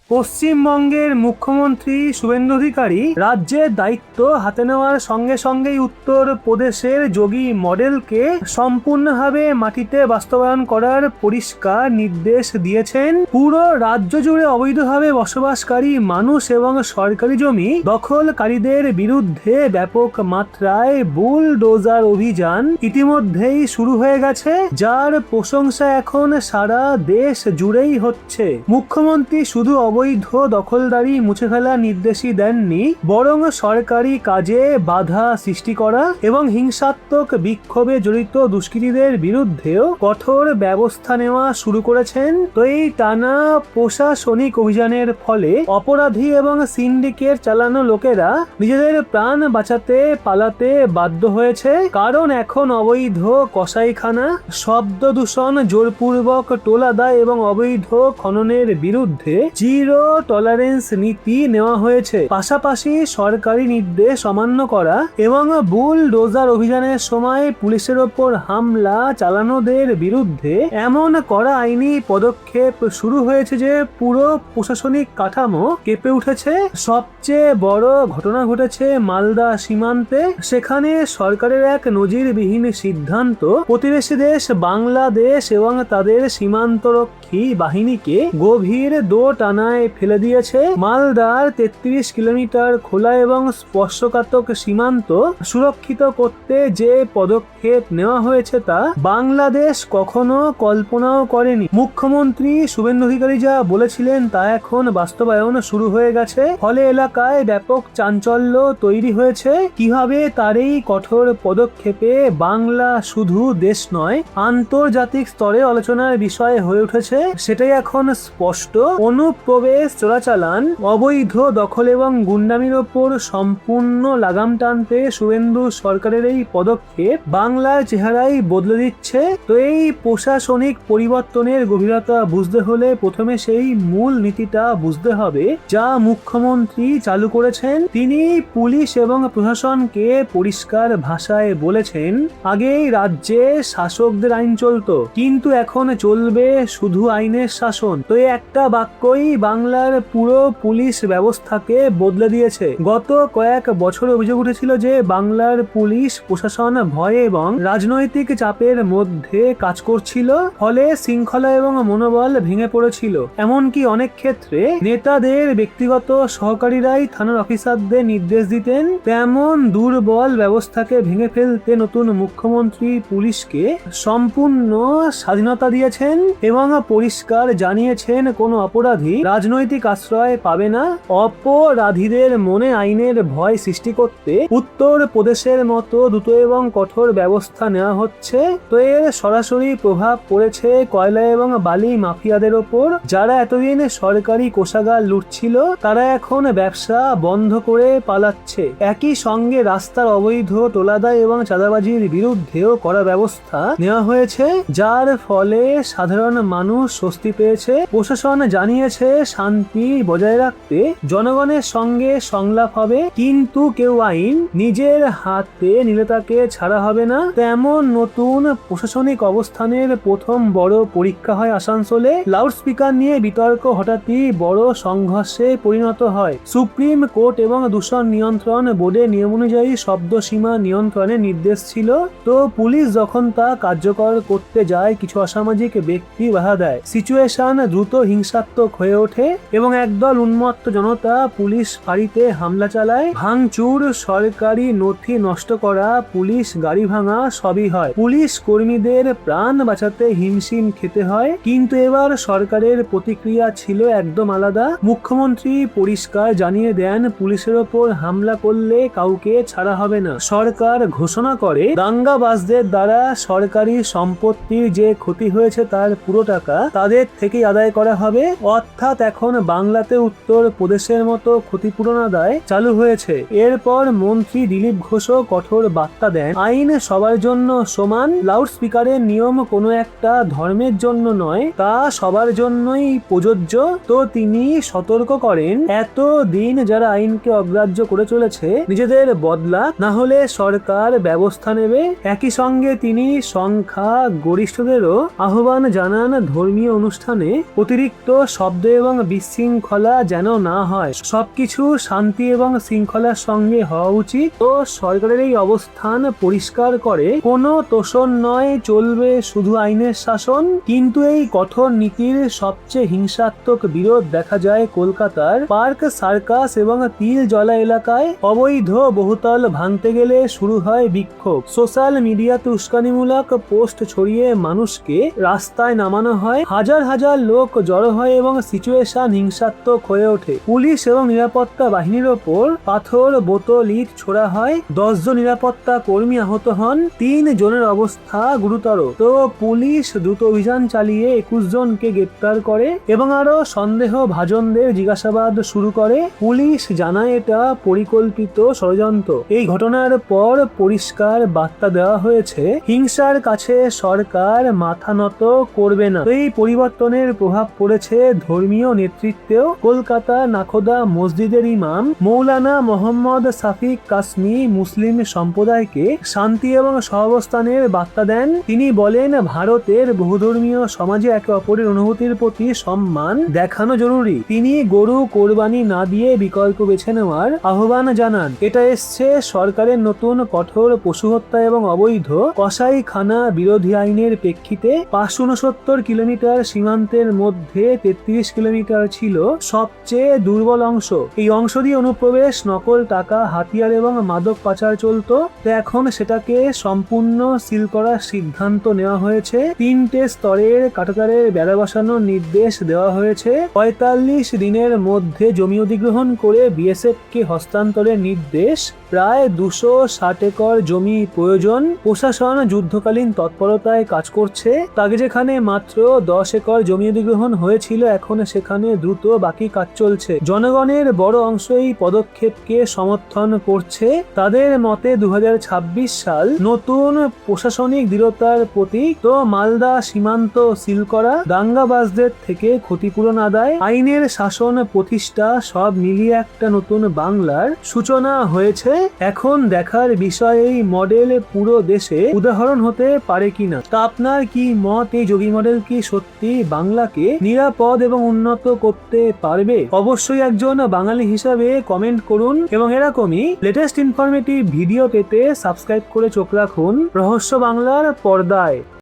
পশ্চিমবঙ্গের মুখ্যমন্ত্রী শুভেন্দু অধিকারী রাজ্যের দায়িত্ব হাতে নেওয়ার সঙ্গে সঙ্গেই উত্তর প্রদেশের যোগী মডেলকে সম্পূর্ণভাবে মাটিতে বাস্তবায়ন করার পরিষ্কার নির্দেশ দিয়েছেন। পুরো রাজ্য জুড়ে অবৈধভাবে বসবাসকারী মানুষ এবং সরকারি জমি দখলকারীদের বিরুদ্ধে ব্যাপক মাত্রায় বুলডোজার অভিযান ইতিমধ্যেই শুরু হয়ে গেছে, যার প্রশংসা এখন সারা দেশ জুড়েই হচ্ছে। মুখ্যমন্ত্রী শুধু অবৈধ দখলদারি মুছে ফেলার নির্দেশই দেননি, বরং সরকারি কাজে বাধা সৃষ্টি করা এবং হিংসাত্মক বিক্ষোভে জড়িত দুষ্কৃতীদের বিরুদ্ধেও কঠোর ব্যবস্থা নেওয়া শুরু করেছেন। তো এই টানা প্রশাসনিক অভিযানের ফলে অপরাধী এবং সিন্ডিকেট চালানো লোকেরা নিজেদের প্রাণ বাঁচাতে পালাতে বাধ্য হয়েছে, কারণ এখন অবৈধ কসাইখানা, শব্দ দূষণ, জোরপূর্বক টোলাদায় এবং অবৈধ খননের বিরুদ্ধে জিরো টলারেন্স নীতি নেওয়া হয়েছে। পাশাপাশি সরকারি নির্দেশ অমান্য করা এবং বুলডোজার অভিযানের সময় পুলিশের ওপর হামলা চালানোদের বিরুদ্ধে এমন কড়া আইনি পদক্ষেপ শুরু হয়েছে যে পুরো প্রশাসনিক কাঠামো কেঁপে উঠেছে। সবচেয়ে বড় ঘটনা ঘটেছে মালদা সীমান্তে। সেখানে সরকারের এক নজিরবিহীন সিদ্ধান্ত প্রতিবেশী দেশ বাংলাদেশ এবং তাদের সীমান্তরক্ষী বাহিনীকে গভীর দোটানায় ফেলে দিয়েছে। মালদার 33 কিলোমিটার খোলা এবং স্পর্শকাতর সীমান্ত সুরক্ষিত করতে যে পদক্ষেপ নেওয়া হয়েছে তা বাংলাদেশ কখনো কল্পনাও করেনি। মুখ্যমন্ত্রী শুভেন্দু অধিকারী যা বলেছিলেন তা এখন বাস্তবায়ন শুরু হয়ে গেছে। ফলে এলাকায় ব্যাপক চাঞ্চল্য তৈরি হয়েছে। কিভাবে তার এই কঠোর পদক্ষেপে বাংলা শুধু দেশ নয়, আন্তর্জাতিক স্তরে আলোচনার বিষয় হয়ে উঠেছে সেটাই এখন স্পষ্ট। অনুপ্রবেশ, চোরাচালান, অবৈধ দখল এবং গুন্ডামির ওপর সম্পূর্ণ লাগাম টানতে শুভেন্দু সরকারের এই পদক্ষেপ বাংলার চেহারাই বদলে দিচ্ছে। তো এই প্রশাসনিক পরিবর্তনের গভীরতা বুঝতে হলে প্রথমে সেই মূল নীতিটা বুঝতে হবে যা মুখ্যমন্ত্রী চালু করেছেন। তিনি পুলিশ এবং প্রশাসনকে পরিষ্কার ভাষায় বলেছেন, আগে রাজ্যে শাসকদের আইন চলতো, কিন্তু এখন চলবে শুধু আইনের শাসন। তো এই একটা বাক্যই বাংলার পুরো পুলিশ ব্যবস্থাকে বদলে দিয়েছে। গত কয়েক বছর অভিযোগ উঠেছিল যে বাংলার পুলিশ প্রশাসন ভয় এবং রাজনৈতিক চাপের মধ্যে কাজ করছিল, ফলে শৃঙ্খলা এবং মনোবল ভেঙে পড়েছিল। এমনকি অনেক ক্ষেত্রে নেতাদের ব্যক্তিগত সহকারীরাই থানার অফিসারদের নির্দেশ দিতেন। তেমন দুর্বল ব্যবস্থাকে ভেঙে ফেলতে নতুন মুখ্যমন্ত্রী পুলিশকে সম্পূর্ণ স্বাধীনতা দিয়েছেন এবং পরিষ্কার জানিয়েছেন কোনো অপরাধী রাজনৈতিক আশ্রয় পাবে না। অপরাধীদের মনে আইনের ভয় সৃষ্টি করতে উত্তর প্রদেশের মতো দ্রুত এবং কঠোর ব্যবস্থা নেওয়া হচ্ছে। তো এর সরাসরি প্রভাব পড়েছে কয়লা এবং বালি মাফিয়াদের ওপর, যারা এতদিন সরকারি কোষাগার লুটছিল তারা এখন ব্যবসা বন্ধ করে পালাচ্ছে। একই সঙ্গে রাস্তার অবৈধ টোলাদায় এবং চাঁদাবাজির বিরুদ্ধেও কড়া ব্যবস্থা নেওয়া হয়েছে, যার ফলে সাধারণ মানুষ স্বস্তি পেয়েছে। প্রশাসন জানিয়েছে শান্তি বজায় রাখতে জনগণের সঙ্গে সংলাপ হবে, কিন্তু কেউ আইন নিজের হাতে নিলে তাকে ছাড়া হবে না। তেমন নতুন প্রশাসনিক অবস্থানের প্রথম বড় পরীক্ষা হয় আসানসোলে। লাউডস্পিকার নিয়ে বিতর্ক হঠাৎই বড় সংঘর্ষে পরিণত হয়। সুপ্রিম কোর্ট এবং দূষণ নিয়ন্ত্রণ বোর্ডের নিয়ম অনুযায়ী শব্দ সীমা নিয়ন্ত্রণের নির্দেশ ছিল। তো পুলিশ যখন তা কার্যকর করতে যায়, কিছু অসামাজিক ব্যক্তি বাধা দেয়। সিচুয়েশন দ্রুত হিংসাত্মক হয়ে ওঠে এবং একদল উন্মত্ত জনতা পুলিশ ফাঁড়িতে হামলা চালায়। ভাঙচুর, সরকারি নথি নষ্ট করা, পুলিশ গাড়ি ভাঙা সবই হয়। পুলিশ কর্মীদের প্রাণ বাঁচাতে হিমশিম খেতে হয়। কিন্তু এবার সরকারের প্রতিক্রিয়া ছিল একদম আলাদা। মুখ্যমন্ত্রী পরিষ্কার জানিয়ে দেন পুলিশের ওপর হামলা করলে কাউকে ছাড়া হবে না। সরকার ঘোষণা করে দাঙ্গাবাজদের দ্বারা সরকারি সম্পত্তির যে ক্ষতি হয়েছে তার পুরো টাকা তাদের থেকেই আদায় করা হবে। অর্থাৎ এখন বাংলাতে উত্তর প্রদেশের মতো ক্ষতিপূরণ আদায় চালু হয়েছে। এরপর মন্ত্রী দিলীপ ঘোষও কঠোর বার্তা দেন, আইন সবার জন্য সমান। লাউডস্পিকারের নিয়ম কোনো একটা ধর্মের জন্য নয়, তা সবার জন্যই প্রযোজ্য। তো তিনি সতর্ক করেন, এত দিন যারা আইনকে অগ্রাহ্য করে চলেছে নিজেদের বদলা, না হলে সরকার ব্যবস্থা নেবে। একই সঙ্গে তিনি সংখ্যা গরিষ্ঠদেরও আহ্বান জানান ধর্মীয় অনুষ্ঠানে অতিরিক্ত শব্দ এবং বিশৃঙ্খলা যেন না হয়, সবকিছু শান্তি এবং শৃঙ্খলার সঙ্গে হওয়া উচিত। তো সরকারের এই অবস্থান পরিষ্কার করে কোনো তোষণ নয়, চলবে শুধু আইনের শাসন। কিন্তু এই কঠোর নীতির সবচেয়ে হিংসাত্মক বিরোধ দেখা যায় কলকাতার পার্ক সার্কাস এবং তিল জলা এলাকায়। অবৈধ বহুতল ভাঙতে গেলে শুরু হয় বিক্ষোভ, সোশ্যাল মিডিয়াতে উস্কানিমূলক পোস্ট ছড়িয়ে মানুষকে রাস্তায় নামানো হয়, হাজার হাজার লোক জড়ো হয় এবং সিচুয়েশন হিংসাত্মক হয়ে ওঠে। পুলিশ এবং নিরাপত্তা বাহিনীর ওপর পাথর, বোতল, ইট ছোড়া হয়, 10 জন নিরাপত্তা কর্মী আহত হন, 3 জনের অবস্থা গুরুতর। তো পুলিশ দ্রুত অভিযান চালিয়ে 21 জনকে গ্রেপ্তার করে এবং আরো সন্দেহ ভাজনদের জিজ্ঞাসাবাদ শুরু করে। পুলিশ জানায় এটা পরিকল্পিত ষড়যন্ত্র। এই ঘটনার পর পরিষ্কার বার্তা দেওয়া হয়েছে, হিংসার কাছে সরকার মাথা নত করবে না। এই পরিবর্তনের প্রভাব পড়েছে ধর্মীয় নেতৃত্বেও। কলকাতা নাখোদা মসজিদের ইমাম মৌলানা মোহাম্মদ সাফিক কাসমি মুসলিম সম্প্রদায়কে শান্তি এবং সহাবস্থানের বার্তা দেন। তিনি বলেন, ভারতের বহুধর্মীয় সমাজে একে অপরের অনুভূতির প্রতি সম্মান দেখানো জরুরি। তিনি গরু কোরবানি না দিয়ে বিকল্প বেছে নেওয়ার আহ্বান জানান। এটা এসছে সরকারের নতুন কঠোর পশু হত্যা এবং অবৈধ কসাইখানা বিরোধী আইনের প্রেক্ষিতে। 569 কিলোমিটার সীমান্তের মধ্যে 33 কিলোমিটার ছিল সবচেয়ে দুর্বল অংশ। এই অংশ দিয়ে অনুপ্রবেশ, নকল টাকা, হাতিয়ার এবং মাদক পাচার চলত। তো এখন সেটাকে সম্পূর্ণ সিল করার সিদ্ধান্ত নেওয়া হয়েছে। 3টে স্তরের কাটাতারের বেড়া বসানোর নির্দেশ দেওয়া হয়েছে। 45 দিনের মধ্যে জমি অধিগ্রহণ করে বিএসএফ কে হস্তান্তরের নির্দেশ। প্রায় 260 একর জমি প্রয়োজন। প্রশাসন যুদ্ধকালীন তৎপরতায় কাজ করছে। আগে যেখানে মাত্র 10 একর জমি অধিগ্রহণ হয়েছিল, এখন সেখানে দ্রুত বাকি কাজ চলছে। জনগণের বড় অংশ এই পদক্ষেপকে সমর্থন করছে। তাদের মতে 2026 সাল নতুন প্রশাসনিক দৃঢ়তার প্রতীক। তো মালদা সীমান্ত সিল করা, দাঙ্গাবাজদের থেকে ক্ষতিপূরণ আদায়, আইনের শাসন প্রতিষ্ঠা, সব মিলিয়ে একটা নতুন বাংলার সূচনা হয়েছে। এখন দেখার বিষয় এই মডেল পুরো দেশে উদাহরণ হতে পারে কিনা। তা আপনার কি মত? এই যোগী মডেল কি সত্যি বাংলাকে নিরাপদ এবং উন্নত করতে পারবে? অবশ্যই একজন বাঙালি হিসাবে কমেন্ট করুন এবং এরকমই লেটেস্ট ইনফরমেটিভ ভিডিও পেতে সাবস্ক্রাইব করে চোখ রাখুন রহস্য বাংলার পর্দায়।